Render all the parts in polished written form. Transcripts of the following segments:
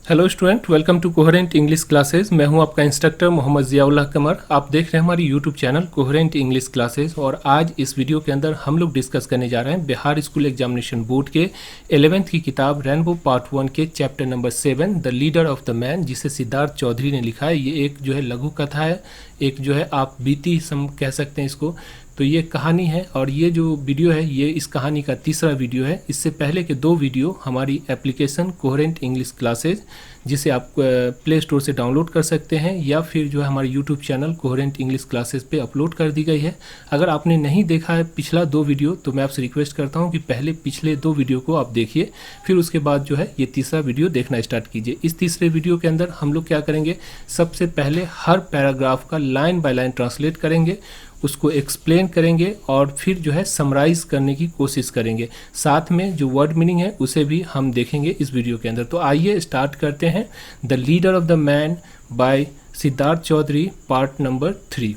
Hello student, welcome to coherent English classes. मैं हूं आपका इंस्ट्रक्टर मोहम्मद जियाउल्लाह कमर। आप देख रहे हैं हमारी YouTube channel coherent English classes. और आज इस वीडियो के अंदर हम लोग डिस्कस करने जा रहे हैं बिहार स्कूल एग्जामिनेशन बोर्ड के 11th की किताब रेनबो पार्ट 1 के chapter number 7 the leader of the man, जिसे सिद्धार्थ चौधरी ने लिखा है। ये एक जो है लघु कथा है, एक जो है आप बीती कह सकते हैं इसको। तो ये कहानी है और ये जो वीडियो है ये इस कहानी का तीसरा वीडियो है। इससे पहले के 2 वीडियो हमारी एप्लीकेशन कोहेरेंट इंग्लिश क्लासेज, जिसे आप प्ले स्टोर से डाउनलोड कर सकते हैं या फिर जो है हमारे YouTube channel coherent English classes पे अपलोड कर दी गई है। अगर आपने नहीं देखा है पिछला 2 वीडियो तो मैं आपसे रिक्वेस्ट करता हूँ कि पहले पिछले 2 वीडियो को आप देखिए, फिर उसके बाद जो है ये तीसरा वीडियो देखना स्टार्ट कीजिए। इस तीसरे वीडियो के अंदर हम लोग क्या करेंगे, सबसे पहले हर पैराग्राफ का लाइन बाय लाइन ट्रांसलेट करेंगे, उसको एक्सप्लेन करेंगे और फिर जो है समराइज करने की कोशिश करेंगे। साथ में जो वर्ड मीनिंग है उसे भी हम देखेंगे इस वीडियो के अंदर। तो आइए स्टार्ट करते हैं। The leader of the man by Siddharth Chaudhary, part number 3।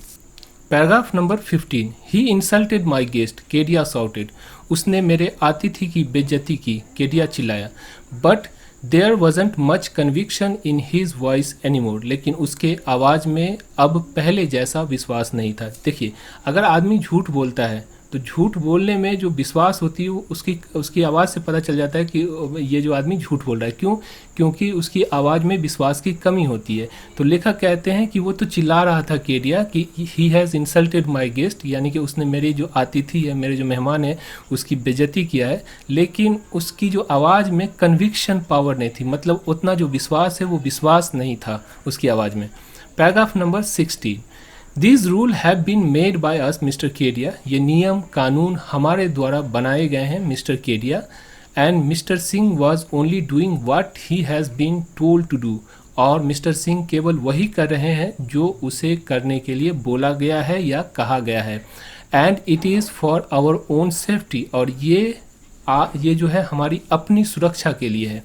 Paragraph number 15। He insulted my guest, Kedia shouted. उसने मेरे अतिथि की बेइज्जती की, केडिया चिल्लाया। But there wasn't much conviction in his voice anymore. लेकिन उसके आवाज़ में अब पहले जैसा विश्वास नहीं था। देखिए, अगर आदमी झूठ बोलता है तो झूठ बोलने में जो विश्वास होती है उसकी आवाज़ से पता चल जाता है कि ये जो आदमी झूठ बोल रहा है। क्यों? क्योंकि उसकी आवाज़ में विश्वास की कमी होती है। तो लेखक कहते हैं कि वो तो चिल्ला रहा था केडिया कि he has insulted my guest, यानी कि उसने मेरी जो अतिथि है, मेरे जो मेहमान है, उसकी बेइज्जती किया है। लेकिन उसकी जो आवाज़ में कन्विक्शन पावर नहीं थी, मतलब उतना जो विश्वास है वो विश्वास नहीं था उसकी आवाज़ में। Paragraph number 16। This rule have been made by us mister Kedia. ये नियम कानून हमारे द्वारा बनाए गए हैं mister Kedia. And mister Singh was only doing what he has been told to do. और मिस्टर सिंह केवल वही कर रहे हैं जो उसे करने के लिए बोला गया है या कहा गया है। And it is for our own safety. और ये जो है हमारी अपनी सुरक्षा के लिए है।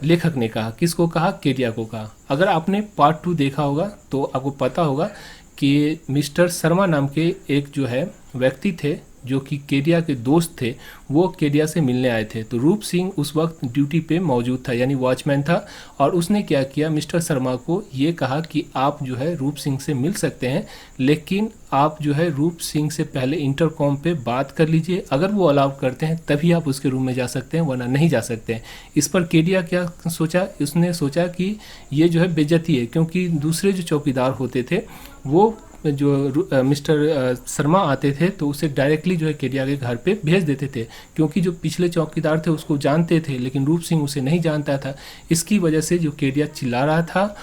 लेखक ने कहा, किसको कहा? केडिया को कहा। अगर आपने पार्ट 2 देखा होगा तो आपको पता होगा कि मिस्टर शर्मा नाम के एक जो है व्यक्ति थे जो कि केडिया के दोस्त थे। वो केडिया से मिलने आए थे। तो रूप सिंह उस वक्त ड्यूटी पे मौजूद था, यानी वॉचमैन था। और उसने क्या किया, मिस्टर शर्मा को ये कहा कि आप जो है रूप सिंह से मिल सकते हैं, लेकिन आप जो है रूप सिंह से पहले इंटरकॉम पे बात कर लीजिए। अगर वो अलाउ करते हैं तभी आप उसके रूम में जा सकते हैं, वरना नहीं जा सकते हैं। इस पर केडिया क्या सोचा, उसने सोचा कि ये जो है बेइज्जती है, क्योंकि दूसरे जो चौकीदार होते थे वो जो मिस्टर शर्मा आते थे तो उसे डायरेक्टली जो है केडिया के घर पे भेज देते थे, क्योंकि जो पिछले चौकीदार थे उसको जानते थे लेकिन रूप सिंह उसे नहीं जानता था। इसकी वजह से जो केडिया चिल्ला रहा था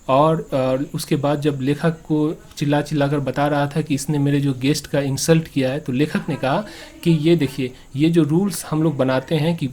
और उसके बाद जब लेखक को चिल्ला कर बता रहा था कि इसने मेरे जो गेस्ट का इंसल्ट किया है, तो लेखक ने कहा कि ये देखिए, ये जो रूल्स हम लोग बनाते हैं कि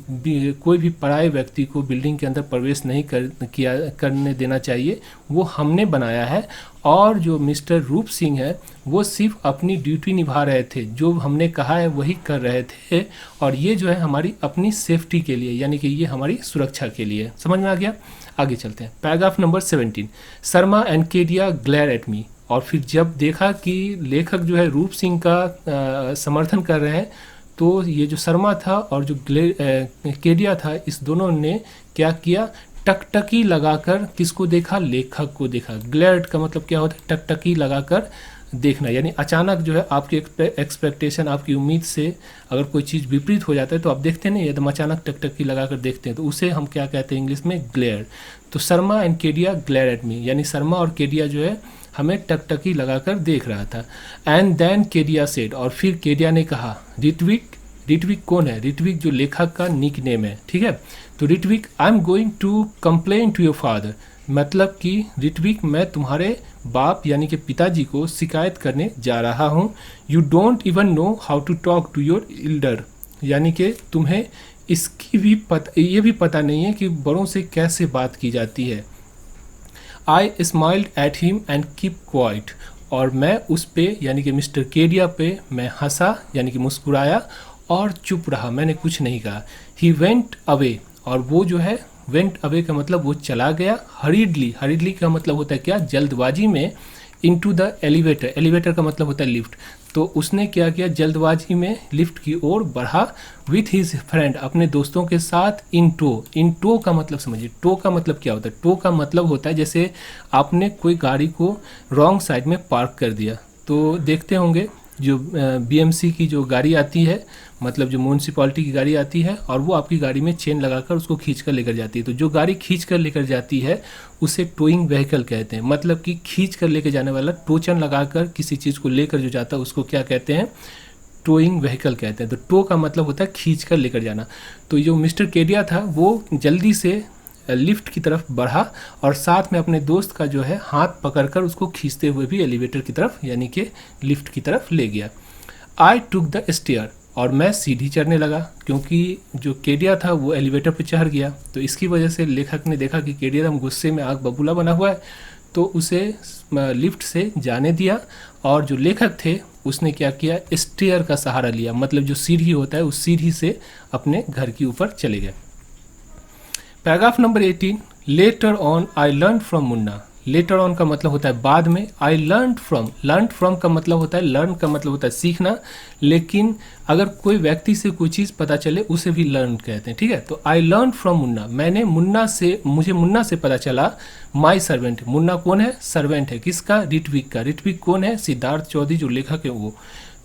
कोई भी पराये व्यक्ति को बिल्डिंग के अंदर प्रवेश नहीं करने देना चाहिए, वो हमने बनाया है। और जो मिस्टर रूप सिंह है वो सिर्फ अपनी ड्यूटी निभा रहे थे, जो हमने कहा है वही कर रहे थे। और ये जो है हमारी अपनी सेफ्टी के लिए, यानी कि ये हमारी सुरक्षा के लिए। समझ में आ गया? आगे चलते हैं। Paragraph number 17। Sharma and Kedia glare at me. और फिर जब देखा कि लेखक जो है रूप सिंह का समर्थन कर रहे हैं, तो ये जो शर्मा था और जो केडिया था, इस दोनों ने क्या किया, टकटकी लगाकर किसको देखा? लेखक को देखा। ग्लेयर्ड का मतलब क्या होता है? टकटकी लगाकर देखना, यानी अचानक जो है आपकी एक्सपेक्टेशन, आपकी उम्मीद से अगर कोई चीज़ विपरीत हो जाता है तो आप देखते नहीं, एकदम अचानक टकटकी लगाकर देखते हैं, तो उसे हम क्या कहते हैं इंग्लिश में? ग्लेयर। तो Sharma and Kedia glare at me, यानी शर्मा और केडिया जो है हमें टकटकी लगाकर देख रहा था। And then Kedia said. और फिर केडिया ने कहा, ऋत्विक। ऋत्विक कौन है? ऋत्विक जो लेखक का निक नेम है, ठीक है। तो Ritwik, I am going to complain to your father. मतलब कि ऋत्विक, मैं तुम्हारे बाप यानी कि पिताजी को शिकायत करने जा रहा हूँ। You don't even know how to talk to your elder. यानी कि तुम्हें ये भी पता नहीं है कि बड़ों से कैसे बात की जाती है। I smiled at him and keep quiet. और मैं उस पे यानी कि मिस्टर केडिया पे मैं हंसा, यानी कि मुस्कुराया और चुप रहा, मैंने कुछ नहीं कहा। He went away. और वो जो है वेंट अवे का मतलब वो चला गया। हरीडली का मतलब होता है क्या? जल्दबाजी में। Into the elevator. एलिवेटर का मतलब होता है लिफ्ट। तो उसने क्या किया, जल्दबाजी में लिफ्ट की ओर बढ़ा विथ हिज फ्रेंड, अपने दोस्तों के साथ इन टो का मतलब समझिए, टो का मतलब क्या होता है। टो का मतलब होता है जैसे आपने कोई गाड़ी को रॉन्ग साइड में पार्क कर दिया, तो देखते होंगे जो बीएमसी की जो गाड़ी आती है, मतलब जो म्यूनसिपालिटी की गाड़ी आती है, और वो आपकी गाड़ी में चेन लगाकर उसको खींच कर लेकर जाती है। तो जो गाड़ी खींच कर लेकर जाती है उसे टोइंग व्हीकल कहते हैं, मतलब कि खींच कर लेकर जाने वाला, टोचन लगाकर किसी चीज़ को लेकर जो जाता है उसको क्या कहते हैं, टोइंग व्हीकल कहते हैं। तो टो का मतलब होता है खींच कर लेकर जाना। तो जो मिस्टर केडिया था वो जल्दी से लिफ्ट की तरफ बढ़ा और साथ में अपने दोस्त का जो है हाथ पकड़कर उसको खींचते हुए भी एलिवेटर की तरफ यानी कि लिफ्ट की तरफ ले गया। आई टुक द स्टेयर, और मैं सीढ़ी चढ़ने लगा, क्योंकि जो केडिया था वो एलिवेटर पर चढ़ गया। तो इसकी वजह से लेखक ने देखा कि केडिया एकदम गुस्से में आग बबूला बना हुआ है, तो उसे लिफ्ट से जाने दिया। और जो लेखक थे उसने क्या किया, स्टेयर का सहारा लिया, मतलब जो सीढ़ी होता है उस सीढ़ी से अपने घर के ऊपर चले गए। Paragraph number 18, later on I learn from Munna. Later on का मतलब होता है बाद में, आई लर्न फ्रॉम का मतलब होता है, लर्न का मतलब होता है सीखना, लेकिन अगर कोई व्यक्ति से कोई चीज़ पता चले उसे भी लर्न कहते हैं, ठीक है। तो आई लर्न फ्रॉम मुन्ना, मुझे मुन्ना से पता चला, माई सर्वेंट, मुन्ना कौन है, सर्वेंट है किसका, ऋत्विक का। ऋत्विक कौन है, सिद्धार्थ चौधरी जो लेखक है वो।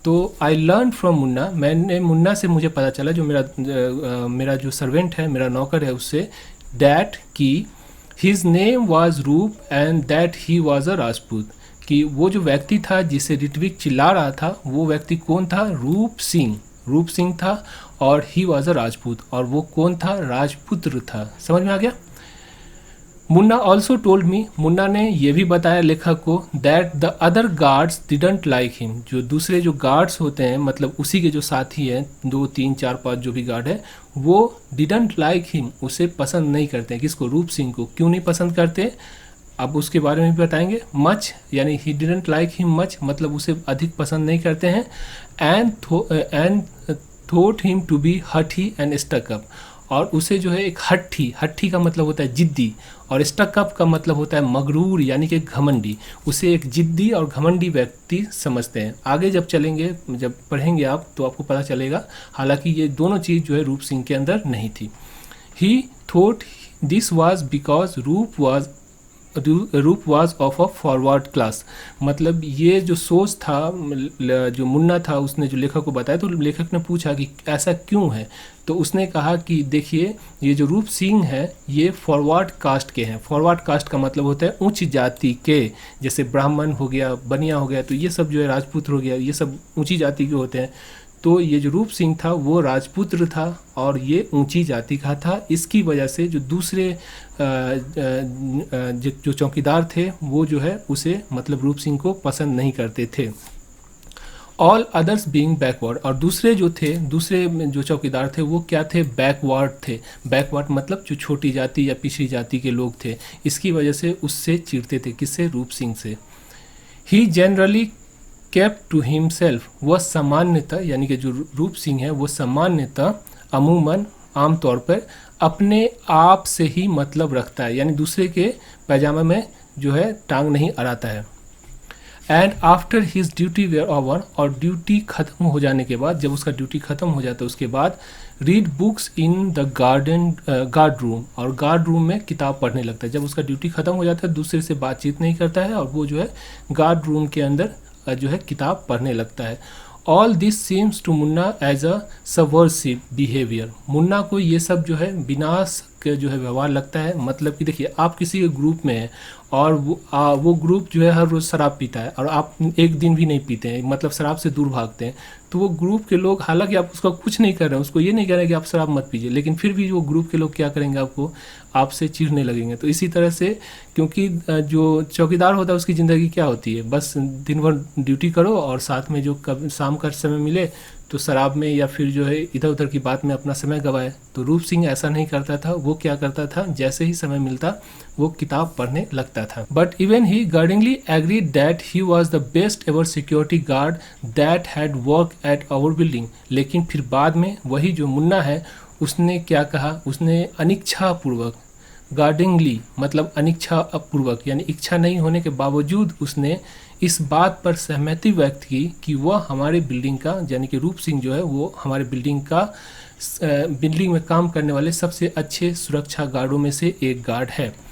तो आई लर्न फ्रॉम मुन्ना, मैंने मुन्ना से मुझे पता चला, जो मेरा जो सर्वेंट है, मेरा नौकर है, उससे, दैट की हिज नेम वॉज रूप and that he was a Rajput, कि वो जो व्यक्ति था जिसे ऋत्विक चिल्ला रहा था वो व्यक्ति कौन था, रूप सिंह था, और ही वॉज अ राजपूत, और वो कौन था, राजपुत्र था। समझ में आ गया। Munna also told me, Munna ने यह भी बताया लेखक को, that the other guards didn't like him, जो दूसरे जो गार्ड्स होते हैं, मतलब उसी के जो साथी हैं, 2 3 4 5 जो भी गार्ड है, वो डिडंट लाइक हिम, उसे पसंद नहीं करते हैं। किसको, रूप सिंह को। क्यों नहीं पसंद करते, अब उसके बारे में भी बताएंगे। मच यानी he didn't like him much, मतलब उसे अधिक पसंद नहीं करते हैं। And thought him to be हठी एंड स्टक अप, और उसे जो है एक हट्ठी का मतलब होता है जिद्दी, और स्टक अप का मतलब होता है मगरूर यानी कि घमंडी। उसे एक जिद्दी और घमंडी व्यक्ति समझते हैं। आगे जब चलेंगे, जब पढ़ेंगे आप, तो आपको पता चलेगा। हालांकि ये दोनों चीज़ जो है रूप सिंह के अंदर नहीं थी। He thought this was because Roop was of a forward class, मतलब ये जो सोच था, जो मुन्ना था, उसने जो लेखक को बताया, तो लेखक ने पूछा कि ऐसा क्यों है। तो उसने कहा कि देखिए, ये जो रूप सिंह है ये फॉरवर्ड कास्ट के हैं। फॉरवर्ड कास्ट का मतलब होता है उच्च जाति के, जैसे ब्राह्मण हो गया, बनिया हो गया, तो ये सब जो है राजपूत हो गया, ये सब ऊंची जाति के होते हैं। तो ये जो रूप सिंह था वो राजपुत्र था और ये ऊंची जाति का था। इसकी वजह से जो दूसरे जो चौकीदार थे वो जो है उसे, मतलब रूप सिंह को पसंद नहीं करते थे। ऑल अदर्स बीइंग बैकवर्ड, और दूसरे जो चौकीदार थे वो क्या थे, बैकवर्ड थे। बैकवर्ड मतलब जो छोटी जाति या पिछड़ी जाति के लोग थे, इसकी वजह से उससे चिढ़ते थे। किससे, रूप सिंह से। ही जनरली केप्ट टू हिमसेल्फ, वह सामान्यतः, यानी कि जो रूप सिंह है वो सामान्यतः, अमूमन, आमतौर पर अपने आप से ही मतलब रखता है, यानी दूसरे के पैजामे में जो है टांग नहीं अड़ाता है। And after his duty were over, और ड्यूटी खत्म हो जाने के बाद, जब उसका ड्यूटी खत्म हो जाता है उसके बाद, read books in the guard room, और गार्ड रूम में किताब पढ़ने लगता है। जब उसका ड्यूटी खत्म हो जाता है दूसरे से बातचीत नहीं करता है और वो जो है गार्ड रूम के अंदर जो है किताब पढ़ने लगता है। All this seems to Munna as a subversive behaviour, Munna को ये सब जो है विनाश के जो है व्यवहार लगता है। मतलब कि देखिए, आप किसी के ग्रुप में हैं और वो ग्रुप जो है हर रोज़ शराब पीता है और आप एक दिन भी नहीं पीते हैं, मतलब शराब से दूर भागते हैं, तो वो ग्रुप के लोग, हालांकि आप उसका कुछ नहीं कर रहे हैं, उसको ये नहीं कह रहे हैं कि आप शराब मत पीजिए, लेकिन फिर भी वो ग्रुप के लोग क्या करेंगे, आपसे चिढ़ने लगेंगे। तो इसी तरह से, क्योंकि जो चौकीदार होता है उसकी ज़िंदगी क्या होती है, बस दिन भर ड्यूटी करो और साथ में जो कब शाम का समय मिले तो शराब में या फिर जो है इधर उधर की बात में अपना समय गवाए। तो रूप सिंह ऐसा नहीं करता था, वो क्या करता था, जैसे ही समय मिलता वो किताब पढ़ने लगता था। But even he grudgingly agreed that he was the best ever security guard that had work at our building, लेकिन फिर बाद में वही जो मुन्ना है उसने क्या कहा, उसने अनिच्छापूर्वक, गार्डिंगली मतलब अनिच्छा पूर्वक यानी इच्छा नहीं होने के बावजूद उसने इस बात पर सहमति व्यक्त की कि वह हमारे बिल्डिंग का यानी कि रूप सिंह जो है वो हमारे बिल्डिंग में काम करने वाले सबसे अच्छे सुरक्षा गार्डों में से एक गार्ड है।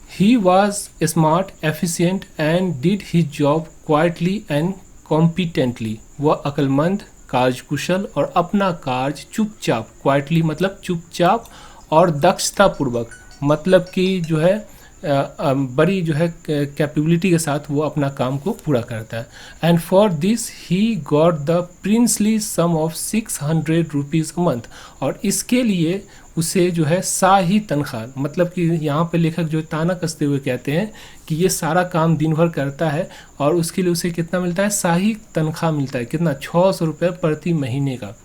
He was smart, efficient and did his job quietly and competently. वह अक्लमंद, कार्यकुशल और अपना कार्य चुपचाप, क्वाइटली मतलब चुपचाप और दक्षतापूर्वक मतलब कि जो है बड़ी जो है कैपेबिलिटी के साथ वो अपना काम को पूरा करता है। And for this he got the princely sum of 600 rupees a month, और इसके लिए उसे जो है शाही तनख्वाह मतलब कि यहाँ पे लेखक जो ताना कसते हुए कहते हैं कि ये सारा काम दिन भर करता है और उसके लिए उसे कितना मिलता है, शाही तनख्वाह मिलता है, कितना 600 रुपये प्रति महीने का।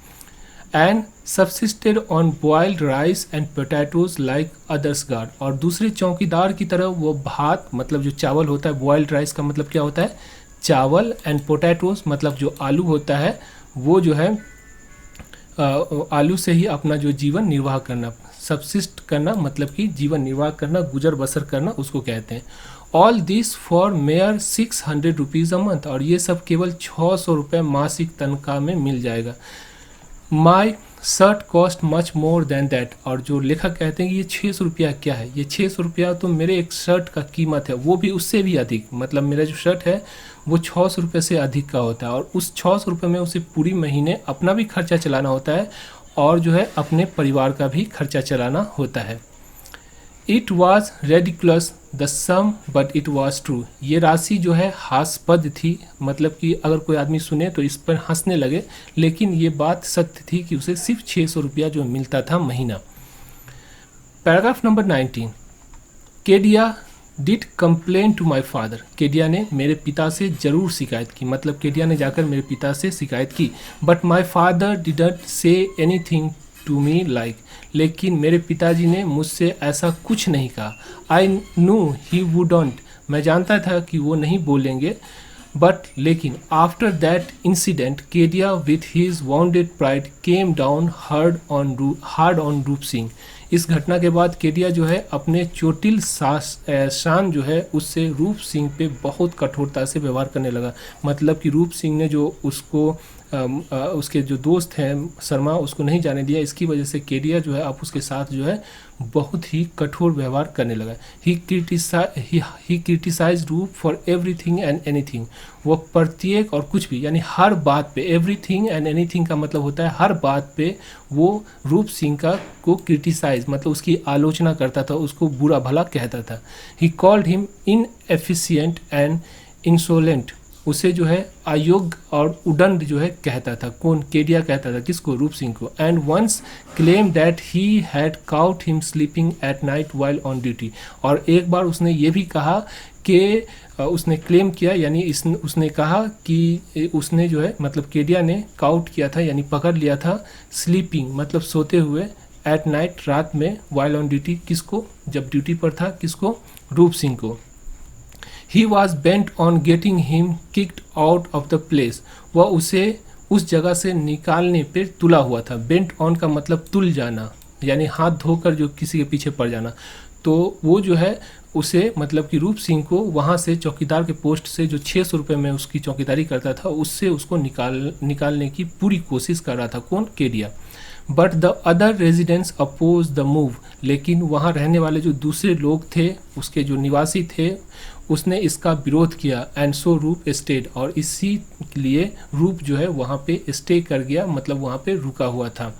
And subsisted on boiled rice and potatoes like others guard, और दूसरे चौकीदार की तरह वो भात मतलब जो चावल होता है, बॉइल्ड राइस का मतलब क्या होता है चावल, एंड पोटैटोज मतलब जो आलू होता है वो जो है आलू से ही अपना जो जीवन निर्वाह करना, सबसिस्ट करना मतलब कि जीवन निर्वाह करना, गुजर बसर करना उसको कहते हैं। All this for mayor 600 rupees a month, और ये सब केवल 600 रुपये मासिक तनख्वाह में मिल जाएगा। My shirt cost much more than that, और जो लेखक कहते हैं कि ये 600 रुपया क्या है, ये 600 रुपया तो मेरे एक शर्ट का कीमत है, वो भी उससे भी अधिक, मतलब मेरा जो शर्ट है वो 600 रुपये से अधिक का होता है, और उस 600 रुपये में उसे पूरी महीने अपना भी खर्चा चलाना होता है और जो है अपने परिवार का भी खर्चा चलाना होता है। It was ridiculous the sum but it was true, ये राशि जो है हास्यास्पद थी, मतलब कि अगर कोई आदमी सुने तो इस पर हंसने लगे, लेकिन ये बात सत्य थी कि उसे सिर्फ 600 रुपया जो मिलता था महीना। Paragraph number 19, Kedia did complain to my father, Kedia ने मेरे पिता से ज़रूर शिकायत की, मतलब केडिया ने जाकर मेरे पिता से शिकायत की। But my father didn't say anything to me like, लेकिन मेरे पिताजी ने मुझसे ऐसा कुछ नहीं कहा। आई न्यू ही वुडंट, मैं जानता था कि वो नहीं बोलेंगे, बट लेकिन after that incident Kedia with his bounded pride came down hard on रूप सिंह, इस घटना के बाद केडिया जो है अपने चोटिल शान जो है उससे रूप सिंह पे बहुत कठोरता से व्यवहार करने लगा, मतलब कि रूप सिंह ने जो उसको उसके जो दोस्त हैं शर्मा उसको नहीं जाने दिया, इसकी वजह से केडिया जो है अब उसके साथ जो है बहुत ही कठोर व्यवहार करने लगा। ही क्रिटिसाइज रूप फॉर एवरीथिंग एंड एनीथिंग, वो प्रत्येक और कुछ भी यानी हर बात पे, एवरीथिंग एंड एनीथिंग का मतलब होता है हर बात पे वो रूप सिंह को क्रिटिसाइज मतलब उसकी आलोचना करता था, उसको बुरा भला कहता था। He called him inefficient and insolent, उसे जो है अयोग्य और उदंड जो है कहता था, कौन केडिया कहता था, किसको, रूप सिंह को। And once claim that he had caught him sleeping at night while on duty, और एक बार उसने ये भी कहा कि उसने क्लेम किया यानी उसने कहा कि उसने जो है मतलब केडिया ने काउट किया था यानी पकड़ लिया था, स्लीपिंग मतलब सोते हुए, एट नाइट रात में, वाइल ऑन ड्यूटी किसको, जब ड्यूटी पर था, किसको, रूप सिंह को। He was bent on getting him kicked out of the place, वह उसे उस जगह से निकालने पर तुला हुआ था। बेंट ऑन का मतलब तुल जाना यानी हाथ धोकर जो किसी के पीछे पड़ जाना, तो वो जो है उसे मतलब कि रूप सिंह को वहाँ से चौकीदार के पोस्ट से जो 600 रुपये में उसकी चौकीदारी करता था उससे उसको निकालने की पूरी कोशिश कर रहा था, कौन, Kedia. But the other residents oppose the move, लेकिन वहाँ रहने वाले जो दूसरे लोग थे, उसके जो निवासी थे, उसने इसका विरोध किया। एंड सो रूप स्टेड, और इसी लिए रूप जो है वहाँ पे स्टे कर गया, मतलब वहाँ पे रुका हुआ था।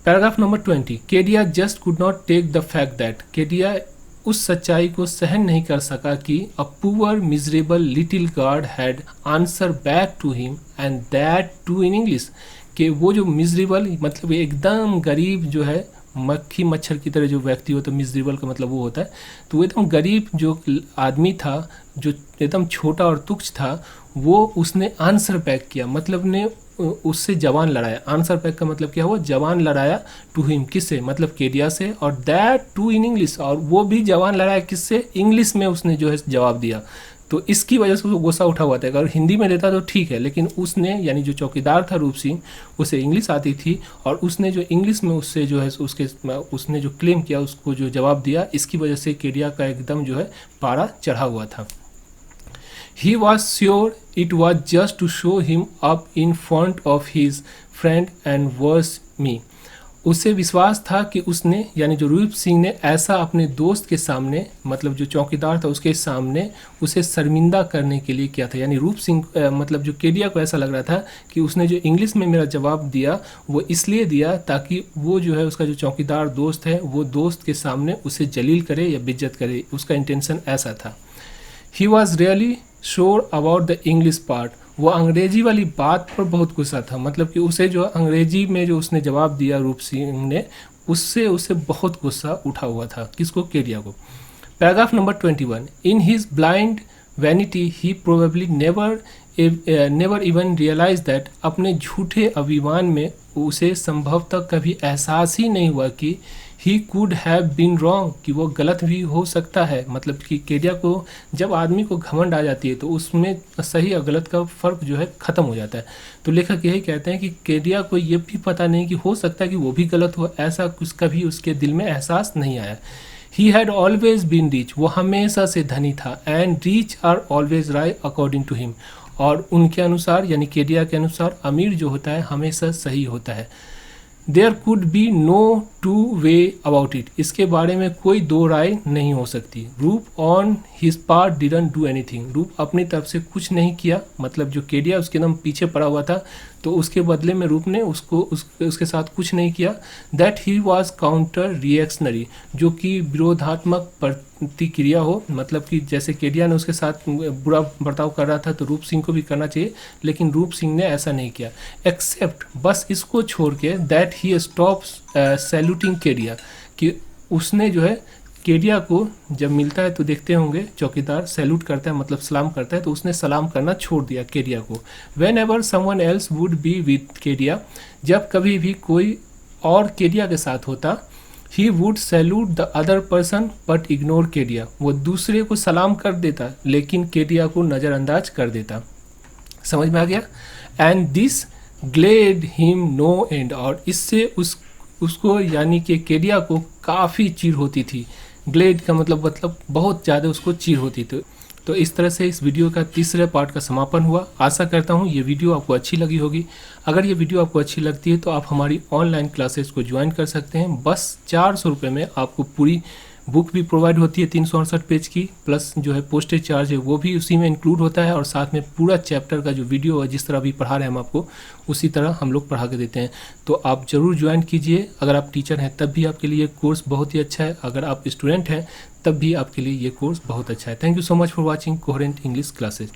Paragraph number 20, Kedia just could not take the fact that, Kedia उस सच्चाई को सहन नहीं कर सका कि a poor miserable little guard had answer back to him and that too in English, कि वो जो मिजरेबल मतलब एकदम गरीब जो है, मक्खी मच्छर की तरह जो व्यक्ति होता है, मिजरेबल का मतलब वो होता है, तो वो एकदम गरीब जो आदमी था, जो एकदम छोटा और तुच्छ था, वो उसने आंसर बैक किया, मतलब ने उससे जवान लड़ाया। आंसर बैक का मतलब क्या हुआ, जवान लड़ाया, टू हिम किससे, मतलब केडिया से, और दैट टू इन इंग्लिश, और वो भी जवान लड़ाया किससे, इंग्लिश में उसने जो है जवाब दिया। तो इसकी वजह से वो गुस्सा उठा हुआ था। अगर हिंदी में देता तो ठीक है, लेकिन उसने यानी जो चौकीदार था रूप सिंह, उसे इंग्लिश आती थी और उसने जो इंग्लिश में उससे जो है उसने जो क्लेम किया उसको जो जवाब दिया, इसकी वजह से केडिया का एकदम जो है पारा चढ़ा हुआ था। He was sure it was just to show him up in front of his friend and worse me. उसे विश्वास था कि उसने यानी जो रूप सिंह ने ऐसा अपने दोस्त के सामने, मतलब जो चौकीदार था उसके सामने उसे शर्मिंदा करने के लिए किया था। यानी रूप सिंह मतलब जो केडिया को ऐसा लग रहा था कि उसने जो इंग्लिश में मेरा जवाब दिया वो इसलिए दिया ताकि वो जो है उसका जो चौकीदार दोस्त है वो दोस्त के सामने उसे जलील करे या बेइज्जत करे, उसका इंटेंशन ऐसा था। He was really sure about the English part. वो अंग्रेजी वाली बात पर बहुत गुस्सा था, मतलब कि उसे जो अंग्रेजी में जो उसने जवाब दिया रूप सिंह ने, उससे उसे बहुत गुस्सा उठा हुआ था। किसको? केडिया को। Paragraph number 21। In his blind vanity he probably never even realise that, अपने झूठे अभिमान में उसे संभवतः कभी एहसास ही नहीं हुआ कि he could have been wrong, कि वो गलत भी हो सकता है। मतलब कि केडिया को जब आदमी को घमंड आ जाती है तो उसमें सही और गलत का फ़र्क जो है ख़त्म हो जाता है। तो लेखक यही कहते हैं कि केडिया को ये भी पता नहीं कि हो सकता है कि वो भी गलत हो, ऐसा कुछ कभी उसके दिल में एहसास नहीं आया। He had always been rich, वो हमेशा से धनी था। And rich are always right according to him, और उनके अनुसार यानी केडिया के अनुसार अमीर जो होता है हमेशा सही होता है। There could be no two way about it, इसके बारे में कोई दो राय नहीं हो सकती। रूप on his part didn't do anything, रूप अपनी तरफ से कुछ नहीं किया, मतलब जो केडिया उसके एकदम पीछे पड़ा हुआ था तो उसके बदले में रूप ने उसके साथ कुछ नहीं किया। That he was counter reactionary, जो कि विरोधात्मक प्रतिक्रिया हो, मतलब कि जैसे केडिया ने उसके साथ बुरा बर्ताव कर रहा था तो रूप सिंह को भी करना चाहिए, लेकिन रूप सिंह ने ऐसा नहीं किया। एक्सेप्ट, बस इसको छोड़ के, that he stops saluting Kedia, कि उसने जो है केडिया को जब मिलता है तो देखते होंगे चौकीदार सैल्यूट करता है, मतलब सलाम करता है, तो उसने सलाम करना छोड़ दिया केडिया को। When ever someone else would be with Kedia, जब कभी भी कोई और केडिया के साथ होता, he would salute the other person but ignore Kedia, वो दूसरे को सलाम कर देता लेकिन केडिया को नज़रअंदाज कर देता। समझ में आ गया? And this glad him no end, और इससे उसको यानी कि केडिया को काफ़ी चीड़ होती थी। ग्लेड का मतलब बहुत ज़्यादा उसको चीड़ होती थी। तो इस तरह से इस वीडियो का तीसरे पार्ट का समापन हुआ। आशा करता हूँ ये वीडियो आपको अच्छी लगी होगी। अगर ये वीडियो आपको अच्छी लगती है तो आप हमारी ऑनलाइन क्लासेस को ज्वाइन कर सकते हैं। बस 400 रुपये में आपको पूरी बुक भी प्रोवाइड होती है 368 पेज की, प्लस जो है पोस्टेज चार्ज है वो भी उसी में इंक्लूड होता है, और साथ में पूरा चैप्टर का जो वीडियो है जिस तरह अभी पढ़ा रहे हैं हम आपको उसी तरह हम लोग पढ़ा के देते हैं। तो आप ज़रूर ज्वाइन कीजिए। अगर आप टीचर हैं तब भी आपके लिए कोर्स बहुत ही अच्छा है, अगर आप स्टूडेंट हैं तब भी आपके लिए ये कोर्स बहुत अच्छा है। Thank you so much for watching coherent English classes.